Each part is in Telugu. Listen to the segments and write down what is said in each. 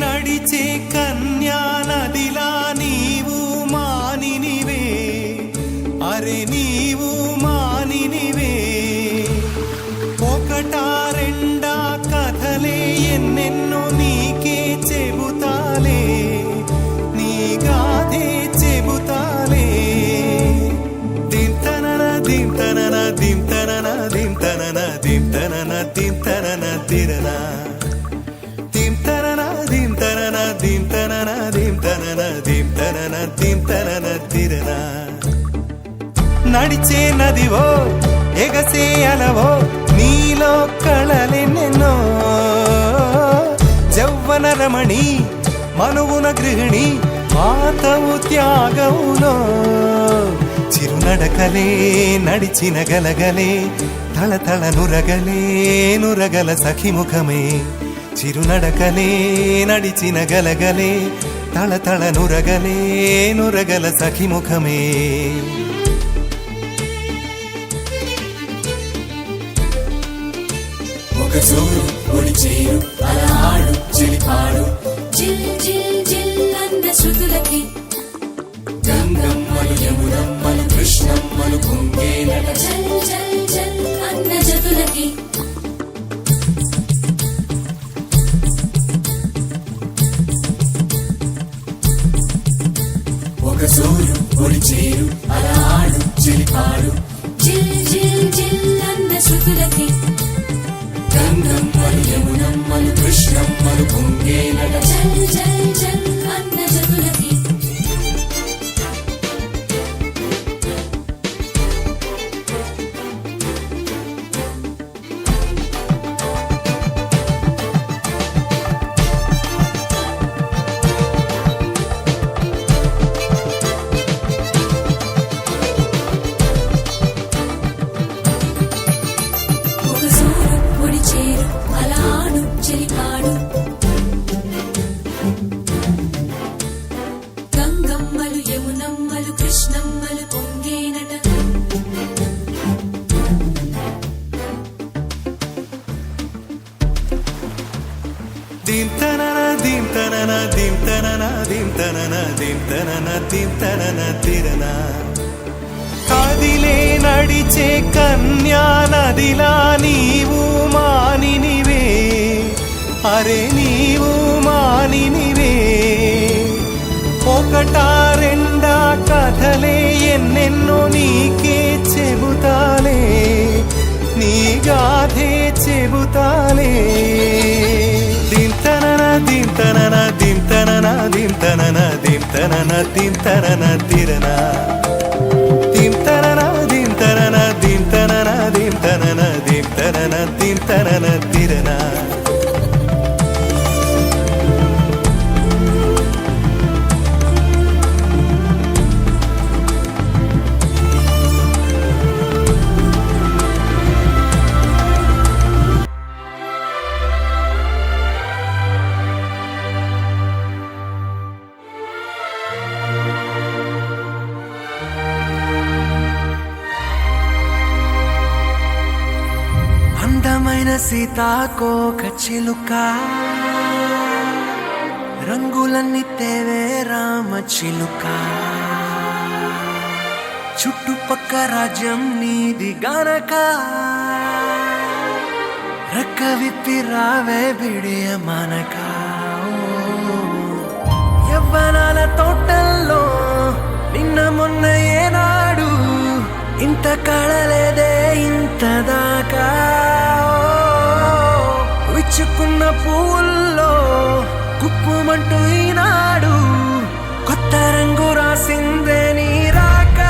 నడిచే కన్యా నదిలా నీవు మానినివే, అరే నీవు మానినివే. ఒకటా రెండా కథలే ఎన్నెన్నో నీకే చెబుతాలే, నీ గాథే చెబుతాలే. దింతనన దింతనన దింతనన దింతనన దింతనన దింతనన తిరనా నడిచే నదివో ఎగసే అలవో నీలో కళలెన్నెన్నో. జవ్వన రమణి మనువున గృహిణి మాతవు త్యాగములో. చిరునడకలే నడిచిన గలగలే తళతళ నురగలే నురగల సఖిముఖమే. చిరునడకలే నడిచిన గలగలే తళతళ నురగలే నురగల సఖిముఖమే. ఒక జోరు ఒడిచేరు అలా ఆడు చెలిపాడు, జిల్ జిల్ జిల్ అన్న శృతులకి. గంగమ్మలు యమునమ్మలు కృష్ణమ్మలు పొంగేనట, జల్ జల్ జల్ అన్న జతులకి. ఒక జోరు ఒడిచేరు అలా ఆడు చెలిపాడు, జిల్ జిల్ జిల్ అన్న శృతులకి. గంగమ్మలు యమునమ్మలు కృష్ణమ్మలు పొంగేనట, జల్ జల్ జల్ అన్న జతులకి. గంగమ్మలు యమునమ్మలు కృష్ణమ్మలు పొంగేనట. దింతనన దింతనన దింతనన దింతనన దింతనన దింతనన తిరనా. కదిలే నడిచే కన్యా నదిలా నీవు మానినివే, అరే నీవు మానినివే. ఒకటా రెండా కథలే ఎన్నెన్నో నీకే చెబుతాలే, నీ గాథే చెబుతాలే. దింతనన దింతనన దింతనన దింతనన దింతనన దింతనన తిరనా. దింతనన దింతనన దింతనన దింతనన దింతనన దింతనన తిరనా. అందమైన సీతాకోక చిలుక, రంగులన్నీ తేవే రామ చిలుక. చుట్టుపక్క రాజ్యం నీది గనక, రెక్క విప్పి రావే బిడియ మనక. యవ్వనాల తోటల్లో నిన్న మొన్న ఏనాడు ఇంత కళలేదే ఇంత దాకా. విచ్చుకు పూసుకున్న పూల్లో కుప్పుమంటూ ఈనాడు కొత్త రంగు రాసిందే నీ రాక.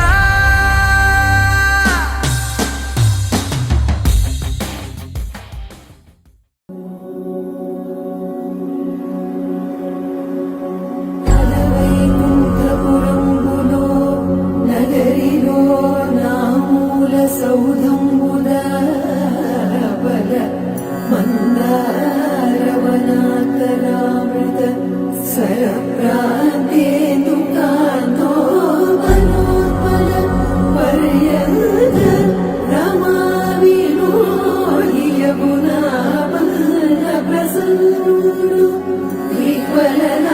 వైకుంఠపురంబులో నగరిలో నామూల సౌధంబుల బల మందారవనాకరామృత సరప్రాంతేందుకాంతో మనోత్పల పర్యంత రమావినోదియగుణా బల ప్రసన్నుడు విహ్వలనారేంద్రము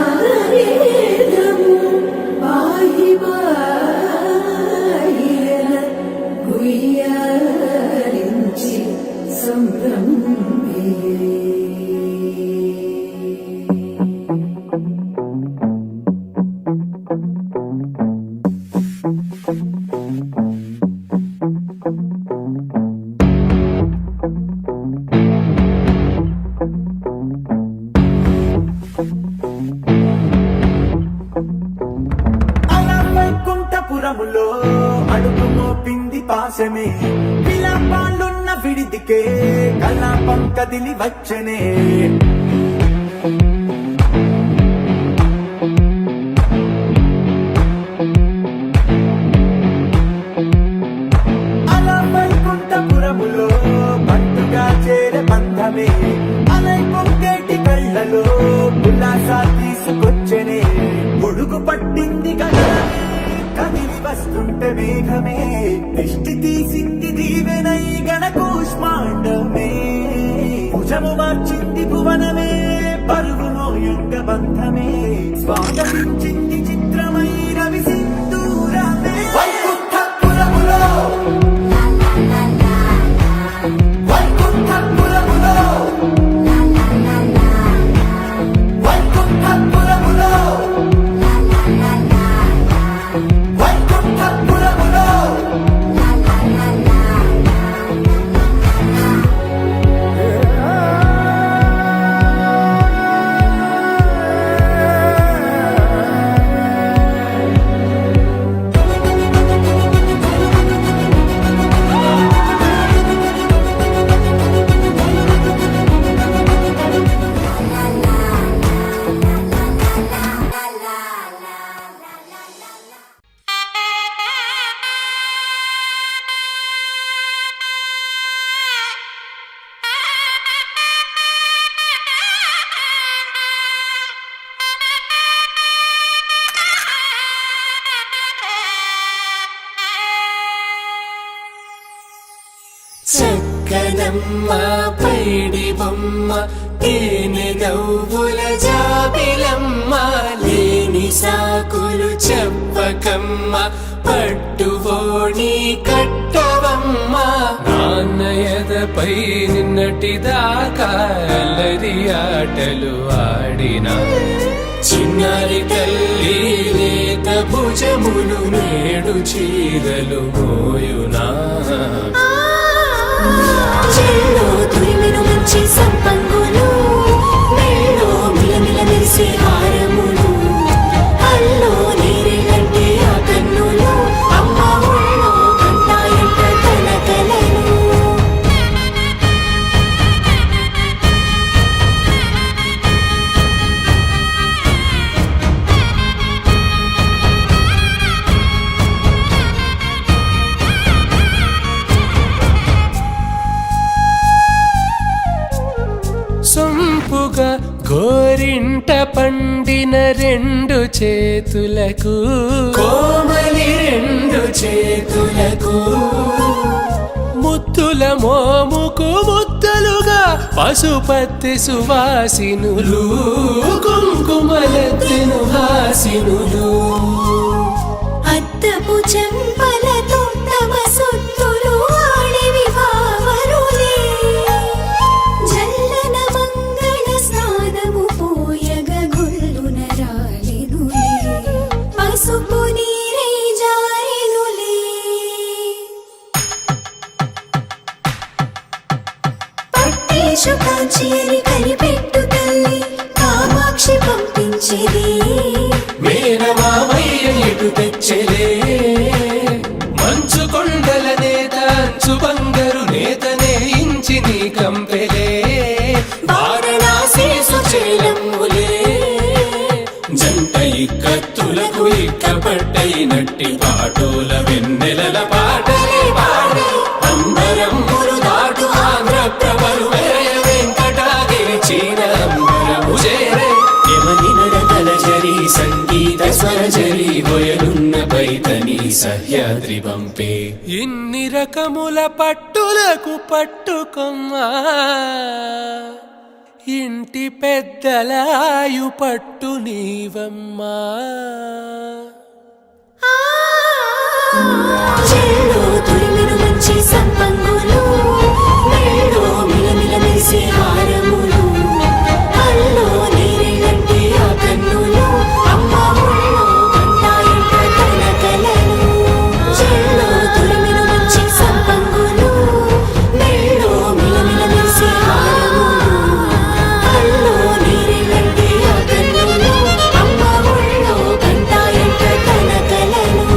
పాహి బాహిరన గుయ్యారించి సంభ్రమే. అలా వైకుంఠపురములో అడుగు మోపింది పాశమే, విలాపాలున్న విడిదికే కలాపం కదిలి వచ్చనే. అలా వైకుంఠపురములో పట్టుగా చేరే బంధమే, అలై పొంగేటి కళ్ళలో ఉల్లాసా తీసుకొచ్చనే. పొడుగు పట్టింది గగనమే, కదిలి వస్తుంటే మేఘమే, దిష్టి తీసింది దీవెనై గణకూష్మాండమే. భుజము మార్చింది భువనమే, పరుగు మోయంగ బంధమే, స్వాగతించింది చిత్రమై రవి సింధూరమే. వైకుంఠపురములో వైకుంఠపురములో వైకుంఠపురములో వైకుంఠపురములో చక్కనమ్మ పైడి బొమ్మ తేనె నవ్వుల జాబిలమ్మ లేని సాకులు చెప్పకమ్మ పట్టువోణి కట్టవమ్మ. నాన్నయదపై నిన్నటిదాకా అల్లరి ఆటలు ఆడినా చిన్నారి తల్లి లేత భుజములు నేడు చీరలు మోయునా. చెల్లో తురిమెను మంచి సంపంగులు, మెళ్ళో మిలమిల మెరిసే హారములు, అల్లో నీరేలంటే ఆ కన్నులు, అమ్మ ఒళ్ళో కంటాయంట తన కలలు. సొంపుగా గోరింట పండిన రెండు చేతులకు కోమలి రెండు చేతులకు ముద్దుల మోముకు ముద్దలుగా పశుపత్తి సువాసినులు కుంకుమలెత్తెను హాసినులు. అద్దపు చెంపలతో తమ సొత్తులు ఆడివి భావరులే, జల్లన మంగళ స్నానము పోయగ గొల్లున రాలినులే, పసుపు నీరై జారినులే. పట్టేశు కాంచి అని కలిపే సహ్యాద్రి పంపే ఇన్ని రకముల పట్టులకు పట్టుకొమ్మా ఇంటి పెద్దలాయు పట్టు నీవమ్మా చెల్లో తొలిమెను మంచి సంపంగులు మెళ్ళో మిలమిల మెరిసే హారములు కల్లో నీరేలంటే ఆ కన్నులు అమ్మ ఒళ్ళో కంటాయంట కలకలలు చెల్లో తొలిమెను మంచి సంపంగులు మెళ్ళో మిలమిల మెరిసే హారములు కల్లో నీరేలంటే ఆ కన్నులు అమ్మ ఒళ్ళో కంటాయంట కలకలలు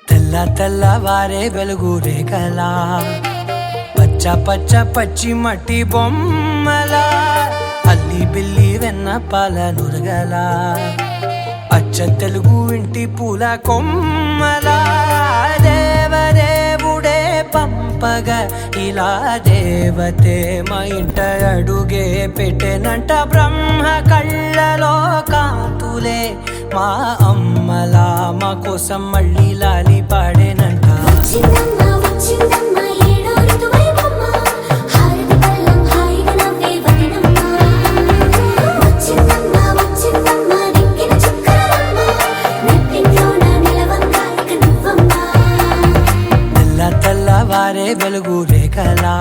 తెల్ల తెల్లవారే వెలుగు రేఖలా పచ్చ పచ్చ పచ్చి మట్టి బొమ్మలా అల్లి బిల్లి వెన్న పాల నురగలా అచ్చ తెలుగు ఇంటి పూల కొమ్మలా దేవదేవుడే పంపగా ఇలా దేవతే మా ఇంట అడుగే పెట్టెనంట బ్రహ్మ కళ్ళలో కాంతులే మా అమ్మలా మా కోసం మళ్ళీ లాలి పాడేనంట వచ్చిందమ్మా వచ్చిందమ్మా ఏడో ఋతువైవమ్మా హారతి పళ్ళం హాయిగా నవ్వే వదినమ్మా వచ్చిందమ్మా వచ్చిందమ్మా నెక్కిన చుక్కలమ్మా నెట్టింట్లోన నిలవంగా ఇక నువ్వమ్మా తెల్ల తెల్లవారే వెలుగు రేఖలా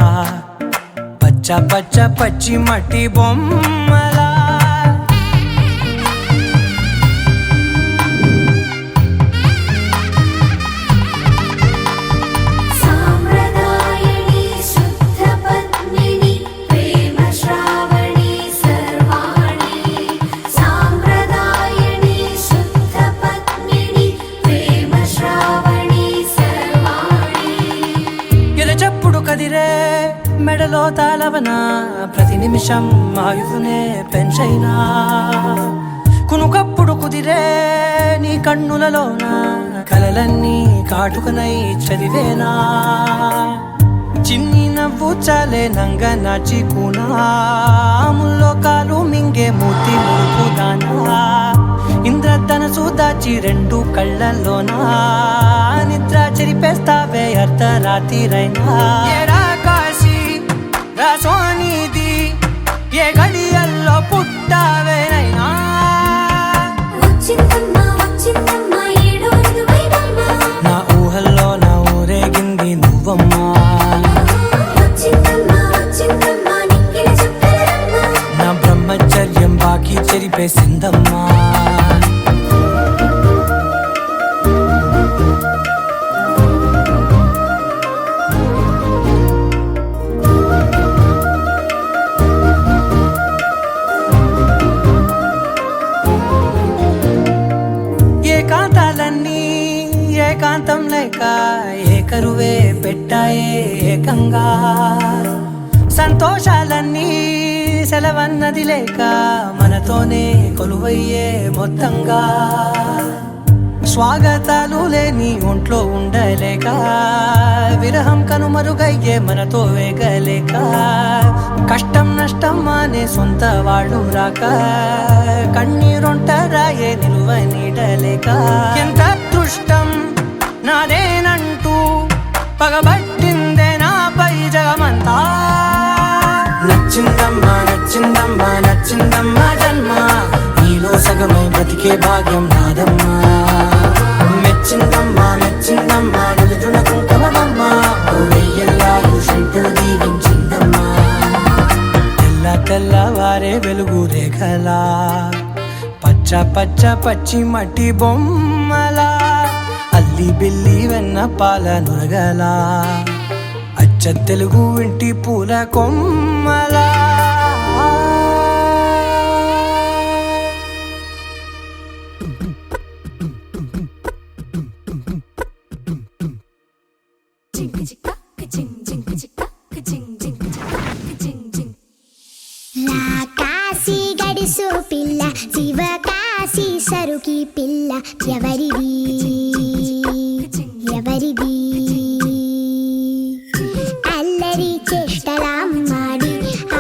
పచ్చ పచ్చ పచ్చి మట్టి బొమ్మలా సాంప్రదాయని శుద్ధ పద్మిని ప్రేమ శ్రావణి సర్వాణి సాంప్రదాయని శుద్ధ పద్మిని ప్రేమ శ్రావణి సర్వాణి ఎరచప్పుడు కదిరే మెడలో తాళవన ప్రతి నిమిషం ఆయువునే పెంచైనా కునుకప్పుడు కుదిరే నీ కన్నులలోన కలలన్నీ కాటుకనై చదివేనా చిన్ని నవ్వు చాలే నంగ నాచి ముల్లోకాలు మింగే మూర్తి మురుపుదానా ఇంద్రధనసు దాచి రెండు కళ్ళల్లోనా నిద్ర చెరిపేస్తావే అర్ధరాత్రిరైనా ఏడా కాశీ రా సోనిది ఏ గడియల్లో పుట్టావేనైనా వచ్చిందమ్మా వచ్చిందమ్మా ఏడో ఋతువైవమ్మా నా ఊహల్లో నా ఊరేగింది నువ్వమ్మా వచ్చిందమ్మా వచ్చిందమ్మా నెక్కిన చుక్కలమ్మా నా బ్రహ్మచర్యం బాకీ చెరిపేసిందమ్మా ఏకాంతాలన్నీ ఏకాంతం లేక ఏకరువే పెట్టాయే ఏకంగా సంతోషాలన్నీ సెలవన్నది లేక మనతోనే కొలువయ్యే మొత్తంగా స్వాగతాలు లేని ఒంట్లో ఉండలేక విరహం కనుమరుగయ్యే మనతో వేగలేక కష్టం నష్టం అనే సొంత వాళ్ళు రాక కన్నీరొంటరాయే నిలువ నీడలేక ఎంత అదృష్టం నాదేనంటూ పగబట్టిందే నాపై జగమంతా నచ్చిందమ్మా నచ్చిందమ్మా నచ్చిందమ్మా జన్మ నీలో సగమై బ్రతికే భాగ్యం నాదమ్మా మెచ్చిందమ్మా మెచ్చిందమ్మా నిలుచున కుంకుమమ్మా వెయ్యల్లాలు శంకరు దీవించిందమ్మా తెల్ల తెల్లవారే వెలుగు రేఖలా పచ్చ పచ్చ పచ్చి మట్టి బొమ్మలా అల్లి బిల్లి వెన్న పాల నురగలా అచ్చ అచ్చ తెలుగు ఇంటి పూల కొమ్మలా కాశీ గడిసు పిల్ల శివ కాశీ సరుకి పిల్ల ఎవరిది ఎవరిది అల్లరి చేష్టలామ్మాడి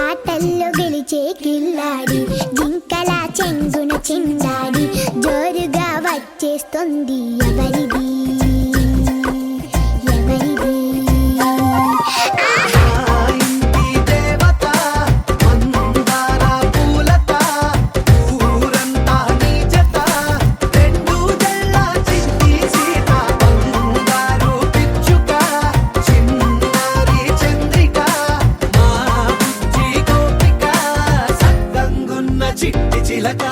ఆటల్లో గెలిచే కిల్లాడి జింకల చెంగున చిందాడి జోరుగా వచ్చేస్తుంది ఎవరిది ఎవరిది ఇంటి దేవత మందార పూలత ఊరంతా నీ జత రెండు జల్ల చిట్టి సీత బంగారు పిచ్చుక చిన్నారి చంద్రిక మా బుజ్జి గోపిక సక్కంగున్న చిట్టి చిలక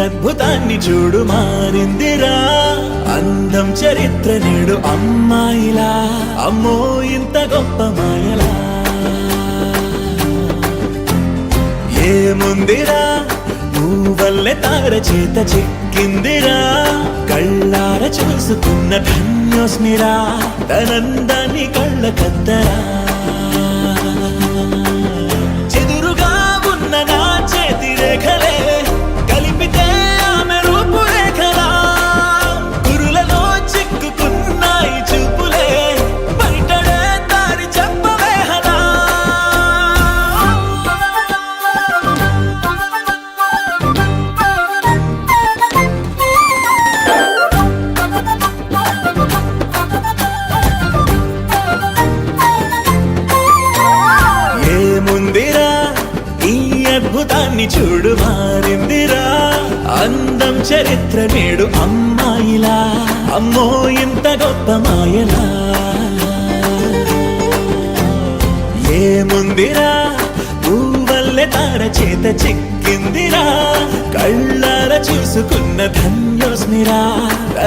అద్భుతాన్ని చూడు మారిందిరా అందం చరిత్ర నేడు అమ్మాయిలా అమ్మో ఇంత గొప్ప మాయలా ఏముందిరా నువ్వల్లే తార చేత చిక్కిందిరా కళ్ళార చూసుకున్న ధన్యోస్మిరా తనందాన్ని కళ్ళ కద్దరా చెదురుగా ఉన్న నా చేతి రేఖలే కలిపితే ఆమె రూపురేఖలా కురులలో చిక్కుకున్నాయి చూపులే బయటడే దారి చెప్పవేహలా ఏముందిరా ఈ అద్భుతాన్ని చూడు మారిందిరా అందం చరిత్ర నేడు అమ్మాయిలా అమ్మో ఇంత గొప్ప మాయలా ఏముందిరా పువ్వల్లె తార చేత చిక్కిందిరా కళ్ళార చూసుకున్న ధన్యోస్మిరా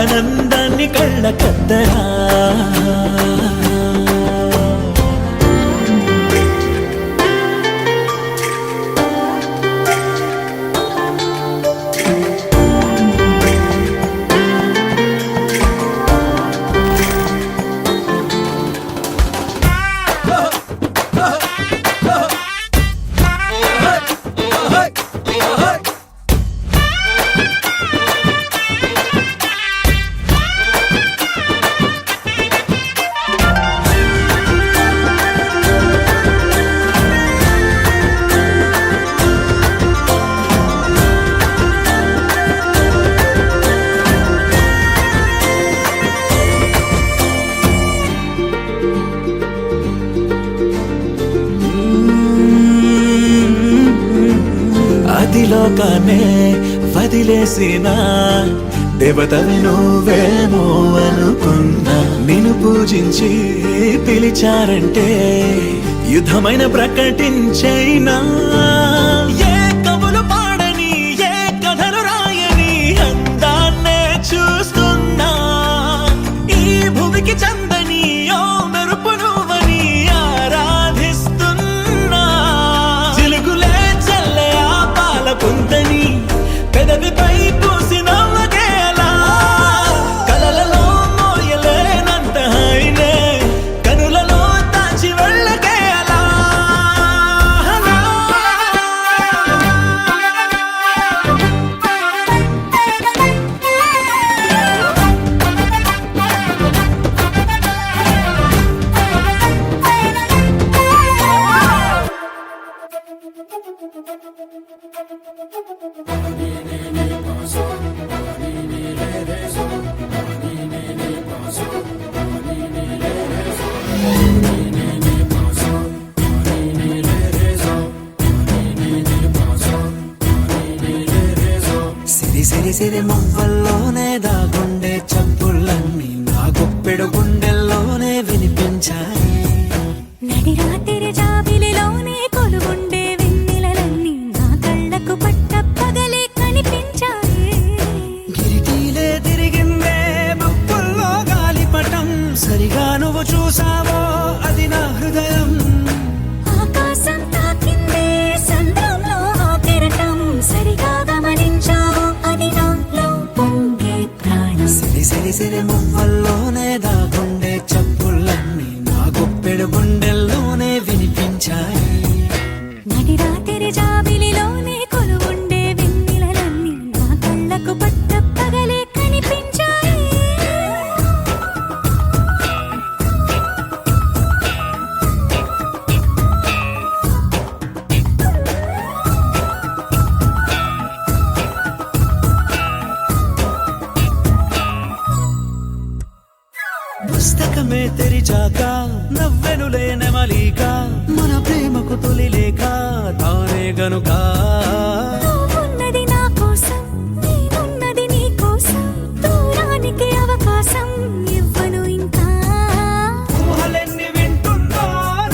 ఆనందాన్ని కళ్ళ కద్దరా అదిలోకానే వదిలేసిన దేవతవి నువ్వేమో అనుకున్నా నిన్ను పూజించి పిలిచారంటే యుద్ధమైన ప్రకటించైనా ఏ కవులు పాడని ఏ కథలు రాయని అందాన్నే చూస్తున్నా ఈ భూమికి చందని ఓ మెరుపు నువ్వని ఆరాధిస్తున్నా చిలుగులే చల్లే ఆ పాల పుంతని పెదవిపై పూసి నవ్వకేలా కలలలో మోయలేనంత హాయినే కనులలో దాచి వెళ్ళకేలా సిరి సిరి సిరి మువ్వల్లోనే దాగుండే చప్పుళ్ళన్నీ నా గుప్పెడు గుండెల్లోనే వినిపించాయి నడిరాత్రి జాబిలిలోనే కొలువుండే వెన్నెలలన్నీ నా కళ్ళకు పట్టపగలే కనిపించాయి గిరిటీలే తిరిగిందే బుక్కుల్లో గాలిపటం సరిగా నువ్వు చూసావో అది నా హృదయం ఆకాశం తాకిందే సంద్రంలో ఆ కెరటం సరిగా గమనించావు అది నాలో పొంగే ప్రాణం సిరి సిరి సిరి మువ్వల్లోనే దాగుండే చప్పుళ్ళన్నీ నా గుప్పెడు గుండెల్లోనే వినిపించాయి నడిరాత్రి జాబిలిలోనే కొలువుండే వెన్నెలలన్నీ నా కళ్ళకు పట్టపగలే కనిపించాయి పుస్తకమే తెరిచాక నవ్వెనులే నెమలిక మన ప్రేమకు తొలి లేక తానే గనుక నువ్వున్నది నా కోసం నేనున్నది నీ కోసం దూరానికి అవకాశం ఇవ్వను ఇంకా ఊహలెన్ని వింటుందో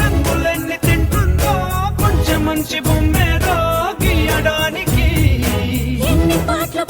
రంగులెన్ని తింటుందో కొంచెం మంచి బొమ్మేదో గీయడానికి ఎన్ని పాటలు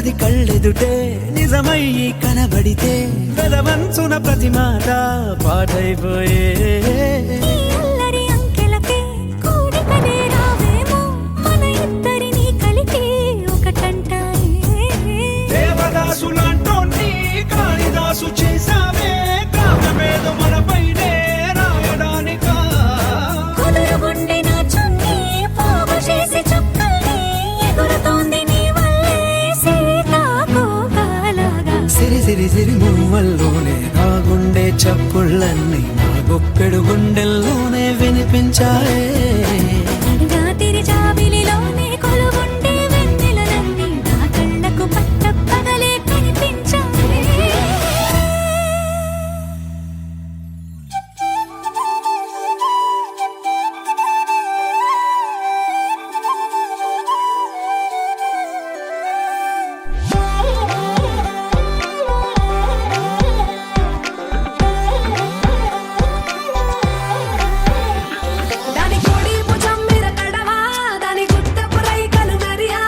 అది కళ్ళెదుటే నిజమయ్యి కనబడితే పెదవంచున ప్రతి మాట పాటైపోయే అల్లరి అంకెలకే కోరికలే రావేమో మన ఇద్దరిని కలిపి ఒకటంటాయే దేవదాసులాంటోన్ని కాళిదాసు చేసావే కావ్యమేద మనపైనే రాయడానికా కుదురుగుండె నా చున్నీ పోగు చేసి చుక్కల్ని ఎగురుతోంది నీ వల్లే సీతాకోకలాగా సిరి సిరి సిరి మువ్వల్లోనే నా గుండె చప్పుళ్ళన్నీ నా గొప్పెడు గుండెల్లోనే వినిపించాయే రాత్రి జాబిలిలోనే కొలువుండే వెన్నెలలన్నీ నా కళ్ళకు పట్టపగలే కనిపించాయి దాని కోడి భుజం మీద కడవా దాని గుట్టపు రైకలు మెరియా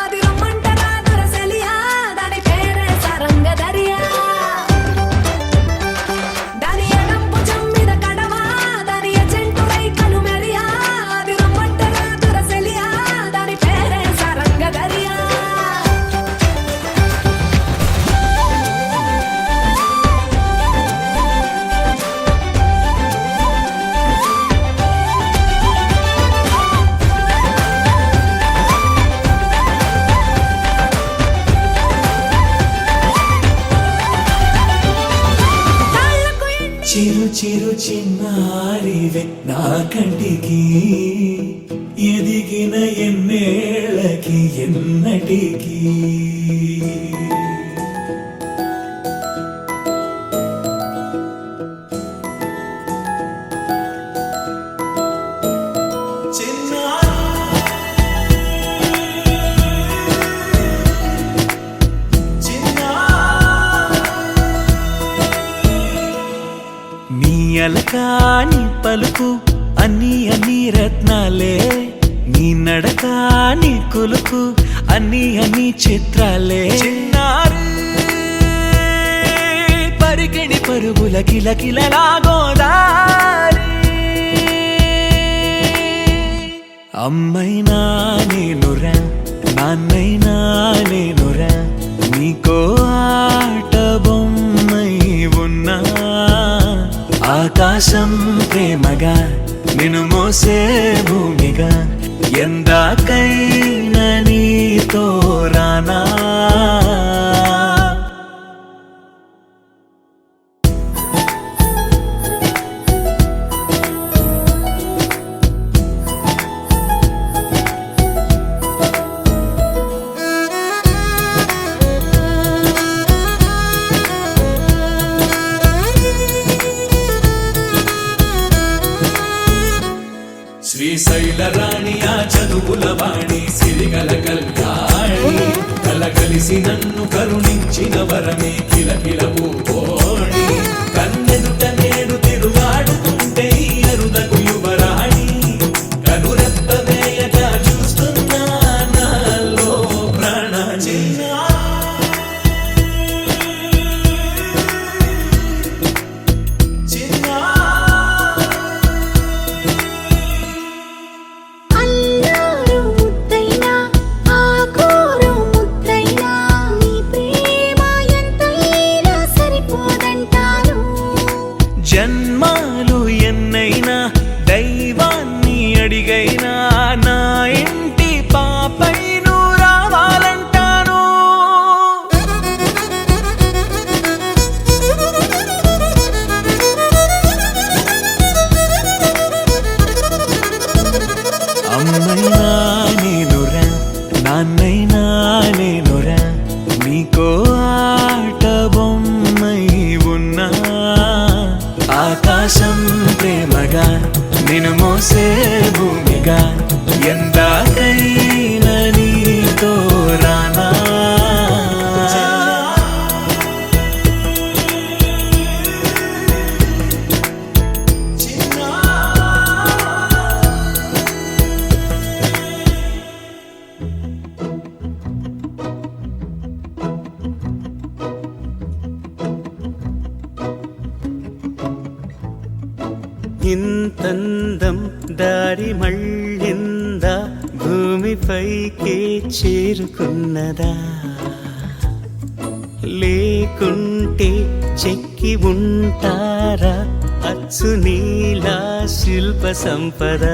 అది రమ్మంటరా దొరసలియా దాని పేరే సరంగదరియా దాని ఎడం భుజం మీద కడవా దాని ఎజెంటు రైకలు మెరియా అది రమ్మంటరా దొరసలియా దాని పేరే సరంగదరియా చిరు చిరు చిన్నారివే నా కంటికి ఎదిగిన ఎన్నేళ్ళకి ఎన్నటికి నీ అలకాని పలుకు అన్ని అన్ని రత్నాలే నీ నడక నీ కులుకు అన్ని అన్ని చిత్రాలే చిన్నారు పరికిణి పరుగుల కిలకిలలా గోదారి అమ్మైనా నేనురా నాన్నైనా నేనురా నీకో ఆట బొమ్మై ఉన్నా ఆకాశం ప్రేమగా నిన్ను మోసే భూమిగా ఎందాకైనా నీతో రానా శ్రీశైల రాణి ఆ చదువుల వాణి సిరిగల కళ్యాణి కలగలిసి నన్ను కరుణించిన వరమే కిలకిల పూకోణి కన్నెదుట నేడు తిరుగాడుతుంటే ఈ అరుదకు యువరాణి కనురెప్ప వేయగా చూస్తున్నా నాలో ప్రాణ అల్లారు ముద్దైనా ఆకూరు ముద్దైనా నీ ప్రేమ ఎంతైనా సరిపోదంటాను జన్మాలు ఎన్నైనా దైవాన్ని అడిగైనా నా ఇంటి పాపై నువ్వు రావాలంటాను అమ్మైనా నేనురా నాన్నైనా నేనురా నీకో ఆట బొమ్మై ఉన్నా ఆకాశం ప్రేమగా నిన్ను మోసే భూమిగా ఎందాకైనా నీతో రానా దారి మళ్ళిందా భూమిపైకే చేరుకున్నదా లేకుంటే చెక్కి ఉంటారా అచ్చు నీలా శిల్ప సంపద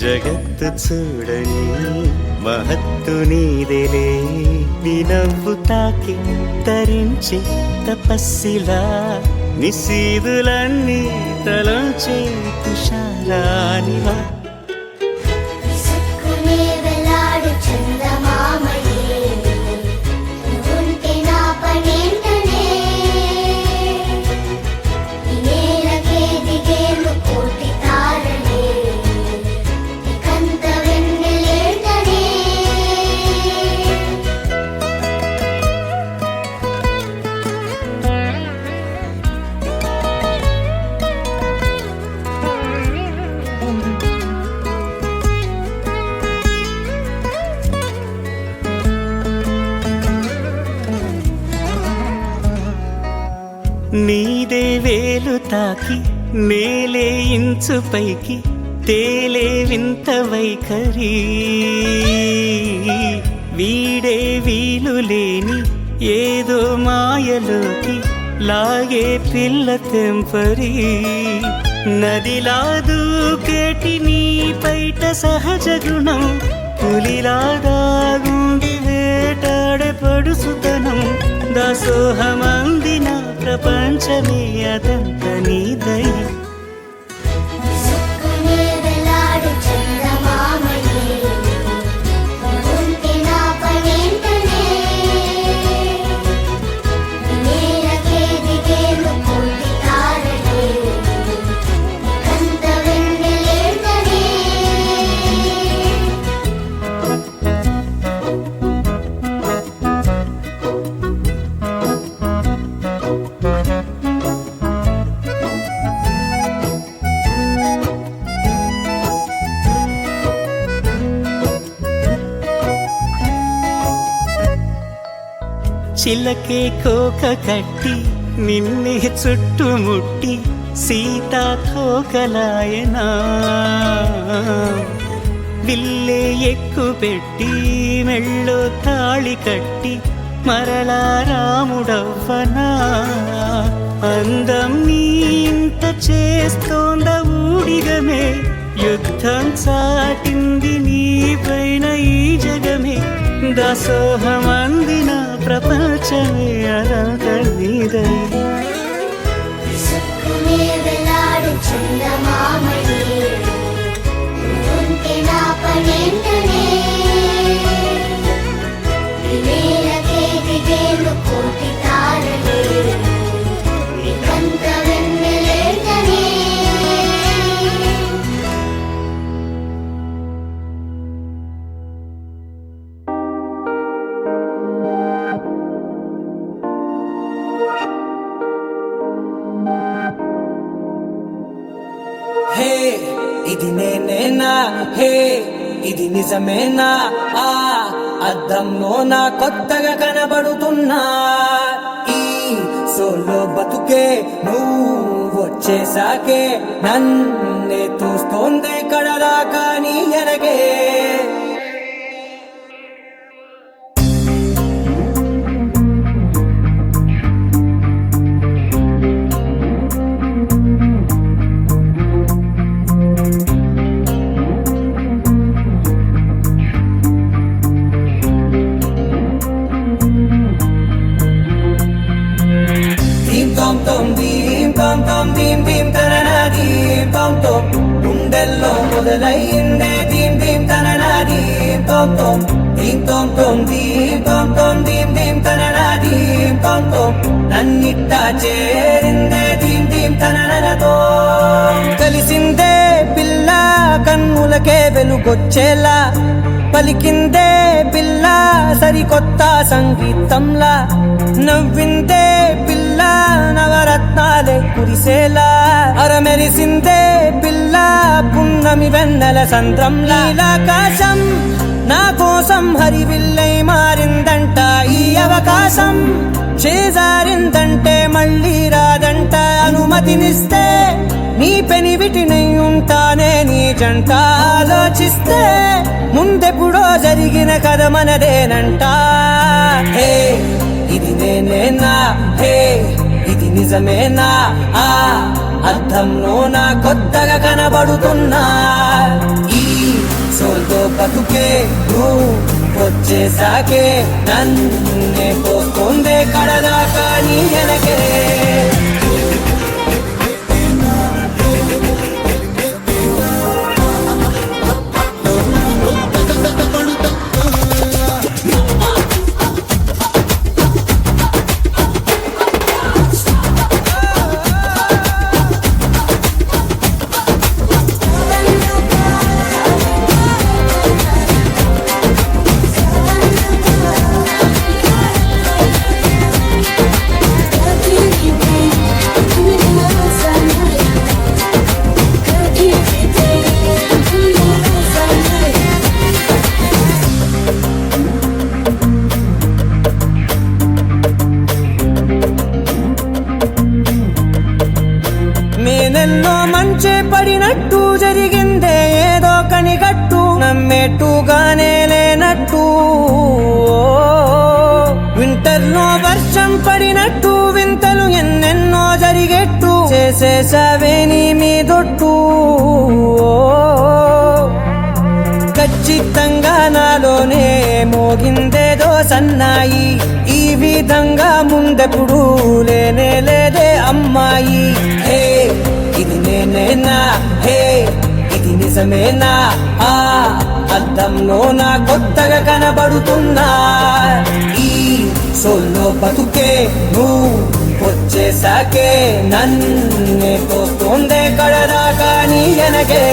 జగత్తు చూడని మహత్తు నీదేలే నీ నవ్వు తాకి తరించి తపస్సిలా నిశీదులన్నీ తలంచే తుషారానివా విసుక్కునే వెలాడు చందమామయే నువ్వుంటే నా పనేంటనే ఈ నేలకే దిగేను కోటి తారలే ఇకంత వెన్నెలేంటనే నీదే వేలు తాకి నేలే ఇంచు పైకి తేలే వింత వైఖరి వీడే వీలు లేని ఏదో మాయలోకి లాగే పిల్ల తెంపరి నదిలా దూకేటి నీ పైట సహజ గుణం పులిలా దాగుండి వేటాడే పడుసుతనం దాసోహమందిన ప్రపంచమే అదంత నీదై విసుక్కునే వెలాడు చందమామయే నువ్వుంటే నా పనేంటనే ఈ నేలకే దిగేను కోటి తారలే ఇకంత వెన్నెలేంటనే చిలకే కోక కట్టి నిన్నే చుట్టుముట్టి సీతాకోకలాయనా విల్లే ఎక్కు పెట్టి మెళ్ళో తాళి కట్టి మరలా రాముడవ్వనా అందం నీ ఇంత చేస్తోంద ఊడిగమే యుద్ధం చాటింది నీ పైన ఈ జగమే దాసోహమందిన ప్రపంచమే అదంత నీదై విసుక్కునే వెలాడు చందమామయే నువ్వుంటే నా పనేంటనే ఈ నేలకే దిగేను కోటి తారలే ఇకంత వెన్నెలేంటనే హే ఇది నేనేనా హే ఇది నిజమేనా ఆ అద్దంలో నా కొత్తగా కనబడుతున్నా ఈ సోలో బతుకే నువ్వు వచ్చేసాకే నన్నే తోస్తోందే కడదాకా నీ ఎనగే గుండెల్లో మొదలయ్యిందే దీం దీం తననా దీం తోం తోం దీం తోం తోం దీం తోం తోం దీం దీం తననా దీం తోం తోం నన్నిట్టా చేరిందే దీం దీం తననతో కలిసిందే పిల్ల కన్నులకే వెలుగొచ్చేలా పలికిందే పిల్ల సరికొత్త సంగీతంలా నవ్విందే పిల్ల నవరత్నాలే కురిసేలా అరమెరిసిందే పిల్ల పున్నమి వెన్నెల సంద్రంలా నీలాకాశం నా కోసం హరివిల్లై మారిందంట ఈ అవకాశం చేజారిందంటే మళ్ళీ రాదంట అనుమతినిస్తే నీ పెనివిటినై ఉంటానే నీ జంట ఆలోచిస్తే ముందెప్పుడో జరిగిన కథ మనదేనంట హే ఇది నేనేనా హే ఇది నిజమేనా ఆ అర్థంలో నా కొత్తగా కనబడుతున్నా ఈ సోల్తో బతుకే నువ్వు వచ్చేసాకే నన్నే పోతుందే కడదాకా నీ వెనకే నేనెన్నో మంచే పడినట్టు జరిగిందే ఏదో కనిగట్టు నమ్మేట్టుగానే లేనట్టు వింటర్లో వర్షం పడినట్టు వింతలు ఎన్నెన్నో జరిగేట్టు చేసేసావే నీ మీదొట్టు ఖచ్చితంగా నాలోనే మోగిందేదో సన్నాయి ఈ విధంగా ముందెప్పుడు లేనే లేదే అమ్మాయి హే ఇది నేనేనా హే ఇది నిజమేనా ఆ అద్దంలో నా కొత్తగా కనబడుతున్నా ఈ సోల్లో బతుకే నువ్వు వచ్చేసాకే నన్నే తోస్తుందే కడదాకా నీ వెనకే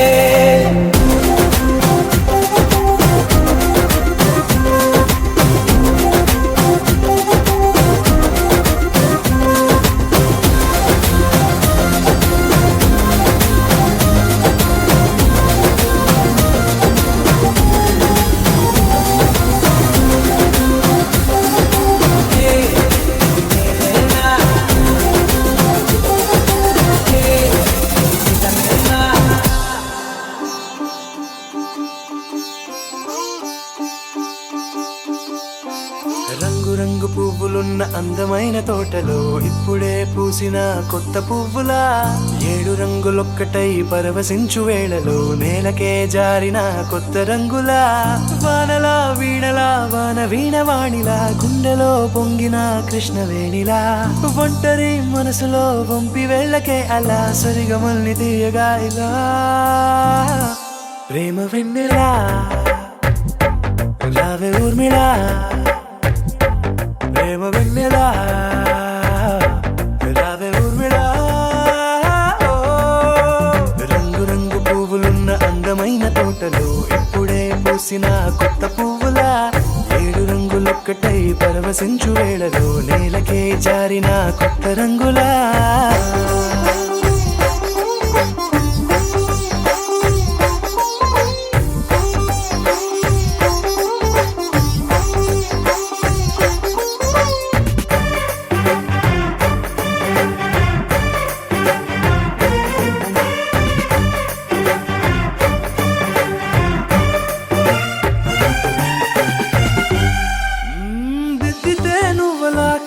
రంగు పువ్వులున్న అందమైన తోటలో ఇప్పుడే పూసిన కొత్త పువ్వులా 7 రంగులొక్కటై పరవశించు వేళలో నేలకే జారిన కొత్త రంగులా వానలా వీణలా వాన వీణవాణిలా గుండెలో పొంగిన కృష్ణవేణిలా ఒంటరి మనసులో వంపి వెళ్ళకే అలా సరిగమల్ని తీయగా ఇలా ప్రేమ వెన్నెలా రావే ఊర్మిళా ప్రేమ వెన్నెలా రావే ఊర్మిళా రంగు రంగు పువ్వులున్న అందమైన తోటలో ఇప్పుడే పూసిన కొత్త పువ్వులా 7 రంగులొక్కటై పరవశించు వేళలో నేలకే జారిన కొత్త రంగులా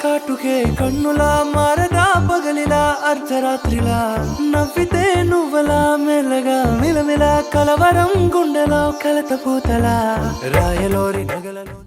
కాటుకే కన్నులా మారదా పగలిలా అర్ధరాత్రిలా నవ్వితే నువ్వలా మెల్లగా మిలమిలా కలవరం గుండెలో కలత పూతలా రాయలోరి నగలలో